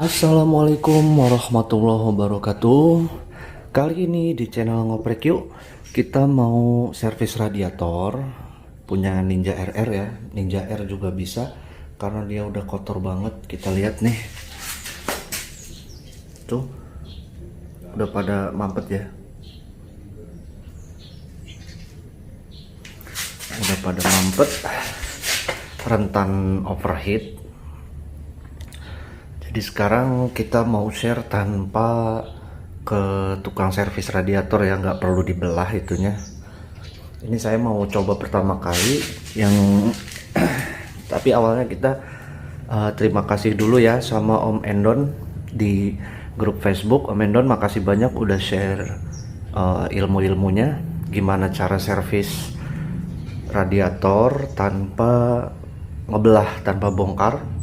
Assalamualaikum warahmatullahi wabarakatuh. Kali ini di channel Ngoprek Yuk, kita mau servis radiator punya Ninja RR ya. Ninja R juga bisa karena dia udah kotor banget. Kita lihat nih, tuh udah pada mampet ya, udah pada mampet, rentan overheat. Jadi sekarang kita mau share tanpa ke tukang servis radiator ya, nggak perlu dibelah itunya. Ini saya mau coba pertama kali yang tapi awalnya kita terima kasih dulu ya sama Om Endon di grup Facebook. Om Endon makasih banyak udah share ilmu-ilmunya gimana cara servis radiator tanpa ngebelah, tanpa bongkar.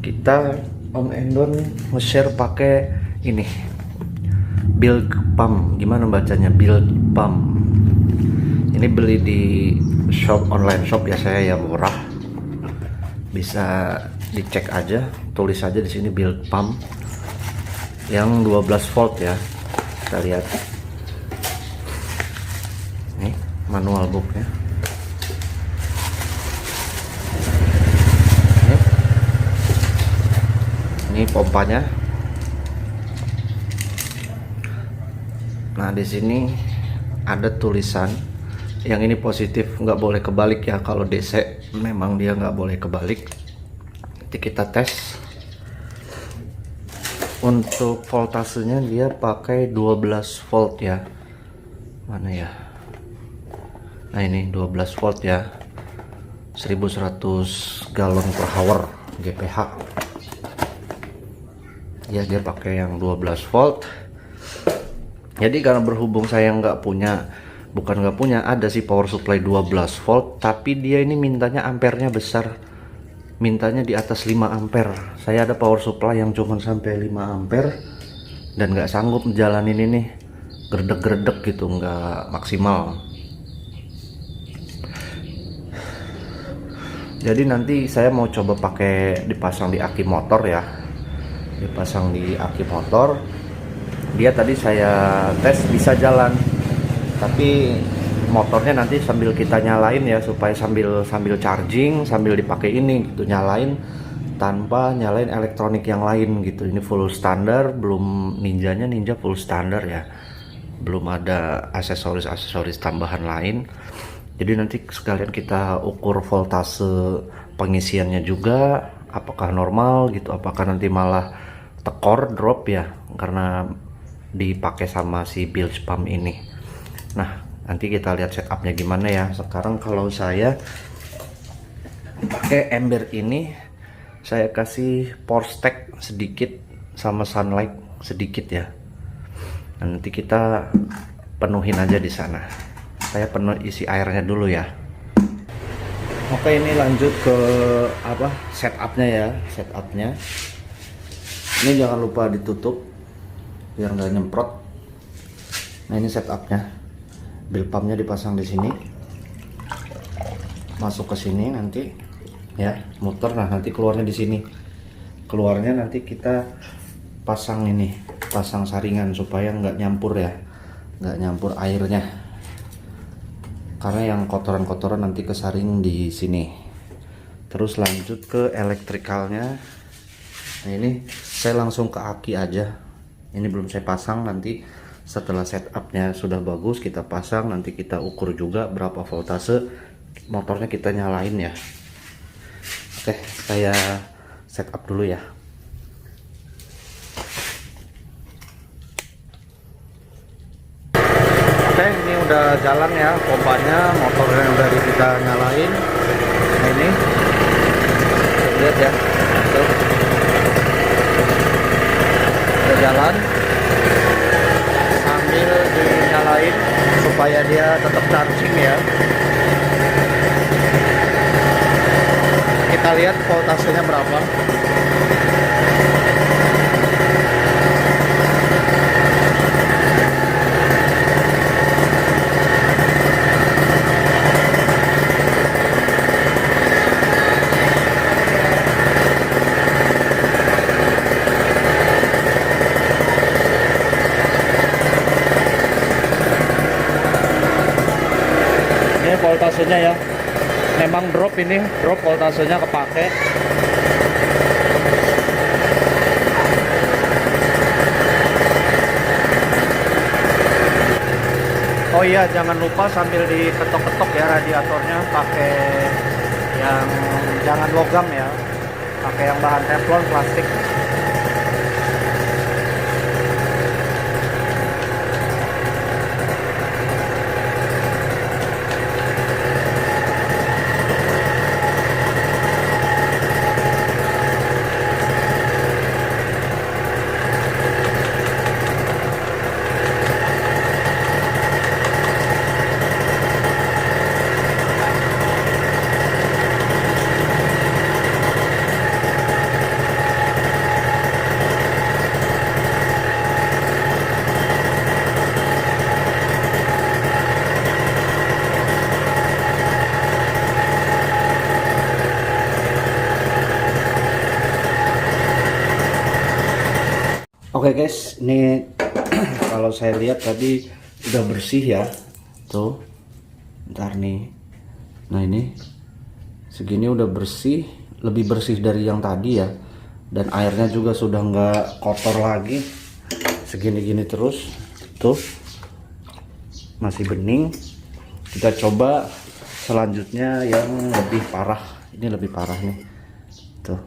Kita Om Endon nge-share pakai ini Build Pump. Gimana bacanya? Build Pump. Ini beli di shop, online shop ya, saya yang murah. Bisa dicek aja, tulis aja di sini Build Pump yang 12 volt ya. Kita lihat. Nih manual booknya. Ini pompanya. Nah di sini ada tulisan yang ini positif, nggak boleh kebalik ya. Kalau DC memang dia nggak boleh kebalik. Nanti kita tes. Untuk voltasenya dia pakai 12 volt ya. Mana ya? Nah ini 12 volt ya, 1100 galon per hour GPH. Ya dia pakai yang 12 volt. Jadi karena berhubung saya bukan nggak punya, ada sih power supply 12 volt, tapi dia ini mintanya ampernya besar, mintanya di atas 5 ampere. Saya ada power supply yang cuma sampai 5 ampere dan nggak sanggup jalanin ini, gredek-gredek gitu, nggak maksimal. Jadi nanti saya mau coba pakai dipasang di aki motor ya. Dipasang di aki motor, dia tadi saya tes bisa jalan, tapi motornya nanti sambil kita nyalain ya, supaya sambil charging sambil dipakai ini gitu, nyalain tanpa nyalain elektronik yang lain gitu. Ini full standar, belum Ninja full standar ya, belum ada aksesoris tambahan lain. Jadi nanti sekalian kita ukur voltase pengisiannya juga, apakah normal gitu, apakah nanti malah tekor drop ya karena dipakai sama si Build Pump ini. Nah nanti kita lihat setupnya gimana ya. Sekarang kalau saya pakai ember ini, saya kasih power stack sedikit sama sunlight sedikit ya. Nah, nanti kita penuhin aja di sana. Saya penuh isi airnya dulu ya. Oke, ini lanjut ke setupnya ya. Ini jangan lupa ditutup biar nggak nyemprot. Nah ini setupnya, build pumpnya dipasang di sini, masuk ke sini nanti ya, muter. Nah nanti keluarnya di sini, keluarnya nanti kita pasang ini, pasang saringan supaya nggak nyampur ya, nggak nyampur airnya, karena yang kotoran-kotoran nanti kesaring di sini. Terus lanjut ke elektrikalnya. Nah ini saya langsung ke aki aja, ini belum saya pasang. Nanti setelah setupnya sudah bagus kita pasang, nanti kita ukur juga berapa voltase, motornya kita nyalain ya. Oke, saya setup dulu ya. Oke, ini udah jalan ya pompanya, motornya udah kita nyalain. Nah ini lihat ya, tuh udah jalan sambil dinyalain supaya dia tetap charging ya. Kita lihat voltasenya berapa. voltasenya ya. Memang drop voltasenya kepake. Oh iya, jangan lupa sambil diketok-ketok ya radiatornya pakai yang jangan logam ya, pakai yang bahan teflon plastik. Oke guys, ini kalau saya lihat tadi udah bersih ya, tuh. Ntar nih, nah ini segini udah bersih, lebih bersih dari yang tadi ya, dan airnya juga sudah nggak kotor lagi, segini-gini terus, tuh masih bening. Kita coba selanjutnya yang lebih parah, ini lebih parah nih, tuh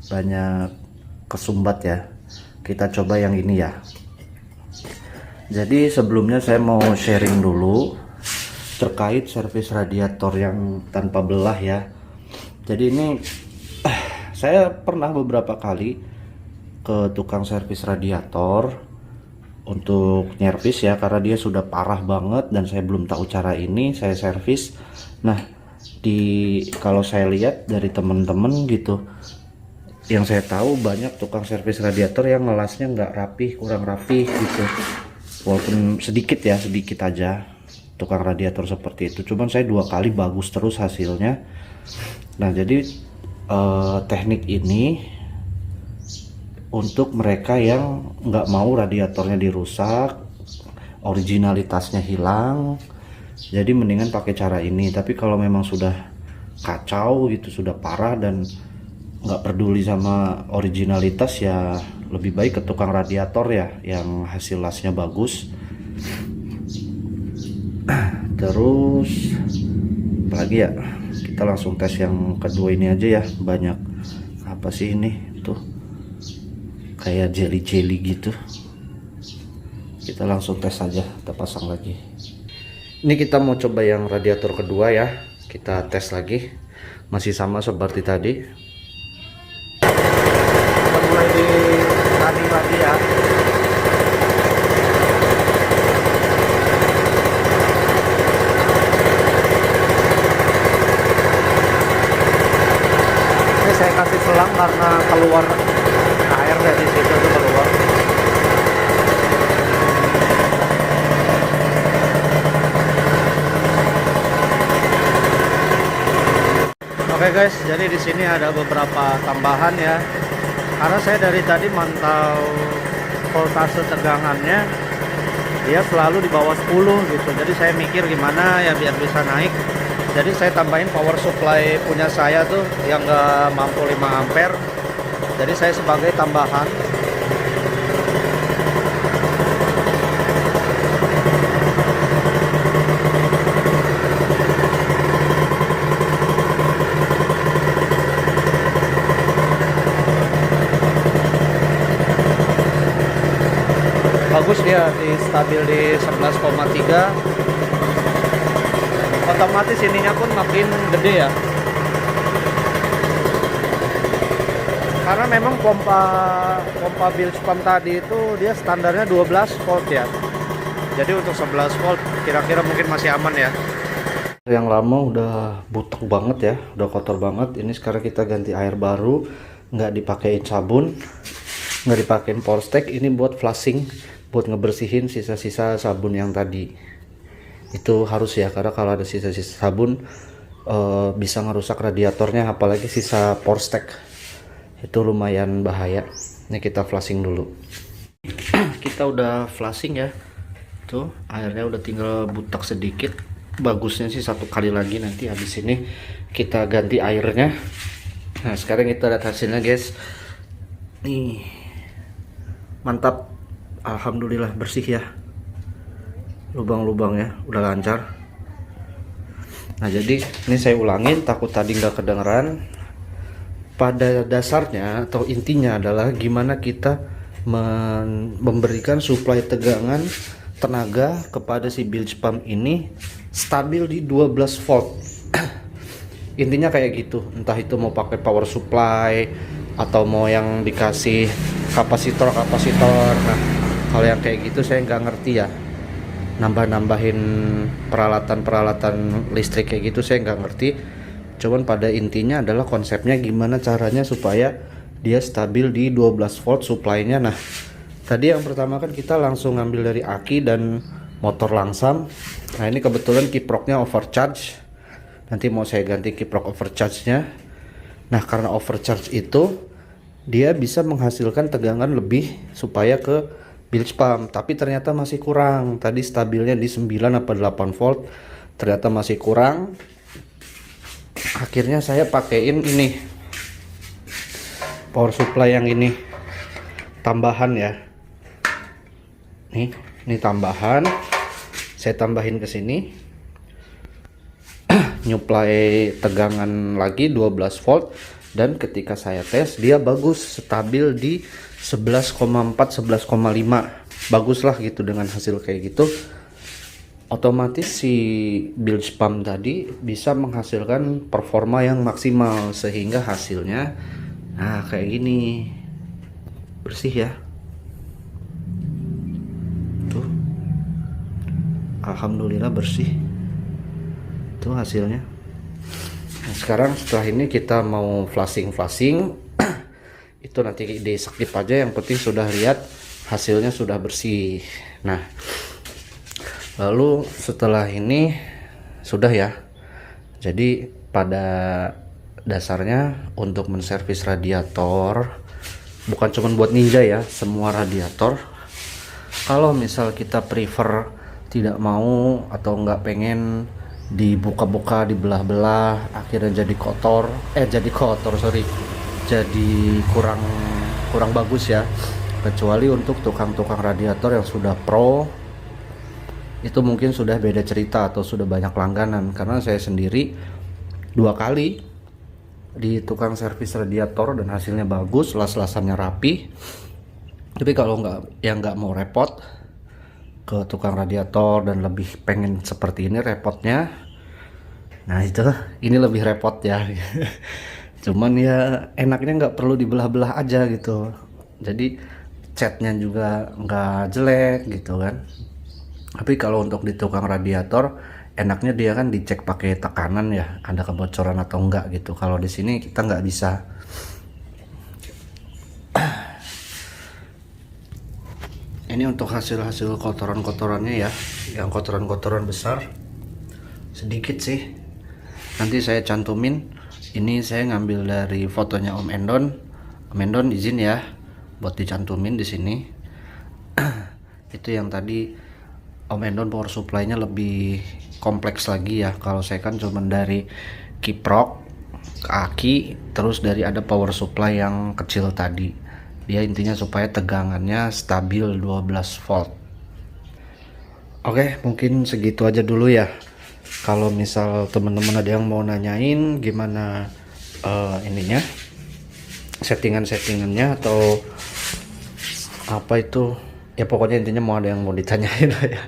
banyak kesumbat ya. Kita coba yang ini ya. Jadi sebelumnya saya mau sharing dulu terkait servis radiator yang tanpa belah ya. Jadi ini saya pernah beberapa kali ke tukang servis radiator untuk nyervis ya, karena dia sudah parah banget dan saya belum tahu cara ini, saya servis. Nah, kalau saya lihat dari temen-temen gitu, yang saya tahu banyak tukang servis radiator yang ngelasnya nggak rapi, kurang rapi gitu. Walaupun sedikit ya, sedikit aja tukang radiator seperti itu. Cuman saya 2 kali bagus terus hasilnya. Nah, jadi teknik ini untuk mereka yang nggak mau radiatornya dirusak, originalitasnya hilang. Jadi mendingan pakai cara ini. Tapi kalau memang sudah kacau gitu, sudah parah dan nggak peduli sama originalitas, ya lebih baik ke tukang radiator ya yang hasil lasnya bagus. Terus apalagi ya, kita langsung tes yang kedua ini aja ya. Banyak apa sih ini tuh, kayak jelly gitu. Kita langsung tes aja, kita pasang lagi. Ini kita mau coba yang radiator kedua ya, kita tes lagi, masih sama seperti tadi. Mulai di tadi lagi ya. Ini saya kasih selang karena keluar air dari situ tuh keluar. Oke guys, jadi di sini ada beberapa tambahan ya. Karena saya dari tadi mantau voltase tegangannya, dia selalu di bawah 10 gitu. Jadi saya mikir gimana ya biar bisa naik. Jadi saya tambahin power supply punya saya tuh yang nggak mampu 5 ampere. Jadi saya sebagai tambahan. Bagus dia stabil di 11,3. Otomatis ininya pun makin gede ya, karena memang pompa bilge pump tadi itu dia standarnya 12 volt ya. Jadi untuk 11 volt kira-kira mungkin masih aman ya. Yang lama udah butek banget ya, udah kotor banget. Ini sekarang kita ganti air baru, nggak dipakein sabun, nggak dipakein Porsteak. Ini buat flushing, buat ngebersihin sisa-sisa sabun yang tadi. Itu harus ya, karena kalau ada sisa-sisa sabun bisa ngerusak radiatornya, apalagi sisa Porsteak. Itu lumayan bahaya. Ini kita flushing dulu. Kita udah flushing ya. Tuh, airnya udah tinggal butek sedikit. bagusnya sih satu kali lagi, nanti habis ini kita ganti airnya. Nah sekarang kita lihat hasilnya guys, nih mantap, alhamdulillah bersih ya, lubang-lubangnya udah lancar. Nah jadi ini saya ulangin, takut tadi nggak kedengeran. Pada dasarnya atau intinya adalah gimana kita memberikan suplai tegangan tenaga kepada si bilge pump ini stabil di 12 volt. Intinya kayak gitu, entah itu mau pakai power supply atau mau yang dikasih kapasitor. Nah kalau yang kayak gitu saya nggak ngerti ya, nambahin peralatan listrik kayak gitu saya nggak ngerti. Cuman pada intinya adalah konsepnya gimana caranya supaya dia stabil di 12 volt supply-nya. Nah tadi yang pertama kan kita langsung ngambil dari aki dan motor langsam. Nah ini kebetulan kiproknya overcharge, nanti mau saya ganti kiprok overcharge-nya. Nah karena overcharge itu dia bisa menghasilkan tegangan lebih supaya ke bilge pump, tapi ternyata masih kurang. Tadi stabilnya di 9 apa 8 volt, ternyata masih kurang. Akhirnya saya pakein ini power supply yang ini tambahan ya. Ini tambahan, saya tambahin ke sini. Nyuplai tegangan lagi 12 volt, dan ketika saya tes dia bagus, stabil di 11,4 11,5, bagus lah gitu. Dengan hasil kayak gitu otomatis si bilge pump tadi bisa menghasilkan performa yang maksimal, sehingga hasilnya nah kayak gini, bersih ya tuh, alhamdulillah bersih tuh hasilnya. Nah, sekarang setelah ini kita mau flashing itu nanti di skip aja, yang penting sudah lihat hasilnya sudah bersih. Nah lalu setelah ini sudah ya, jadi pada dasarnya untuk menservis radiator bukan cuma buat Ninja ya, semua radiator. Kalau misal kita prefer tidak mau atau nggak pengen dibuka-buka, dibelah-belah, akhirnya jadi kurang bagus ya. Kecuali untuk tukang-tukang radiator yang sudah pro, itu mungkin sudah beda cerita atau sudah banyak langganan. Karena saya sendiri 2 kali di tukang servis radiator dan hasilnya bagus, las-lasannya rapi. Tapi kalau nggak mau repot ke tukang radiator dan lebih pengen seperti ini repotnya, nah itu ini lebih repot ya. Cuman ya enaknya nggak perlu dibelah-belah aja gitu, jadi catnya juga nggak jelek gitu kan. Tapi kalau untuk di tukang radiator enaknya dia kan dicek pakai tekanan ya, ada kebocoran atau enggak gitu. Kalau di sini kita nggak bisa. Ini untuk hasil kotoran-kotorannya ya, yang kotoran-kotoran besar sedikit sih, nanti saya cantumin. Ini saya ngambil dari fotonya Om Endon. Om Endon izin ya buat dicantumin di sini. Itu yang tadi Om Endon power supply-nya lebih kompleks lagi ya. Kalau saya kan cuma dari kiprok ke aki, terus dari ada power supply yang kecil tadi. Dia intinya supaya tegangannya stabil 12 volt. Oke, mungkin segitu aja dulu ya. Kalau misal teman-teman ada yang mau nanyain gimana ininya, settingannya atau apa itu ya, pokoknya intinya mau ada yang mau ditanyain ya,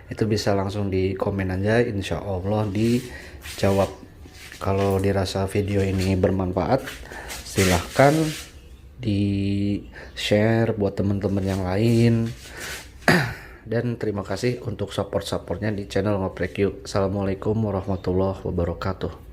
itu bisa langsung di komen aja, insya Allah dijawab. Kalau dirasa video ini bermanfaat, silahkan di share buat teman-teman yang lain. Dan terima kasih untuk support-supportnya di channel Ngoprek Yuk. Assalamualaikum warahmatullahi wabarakatuh.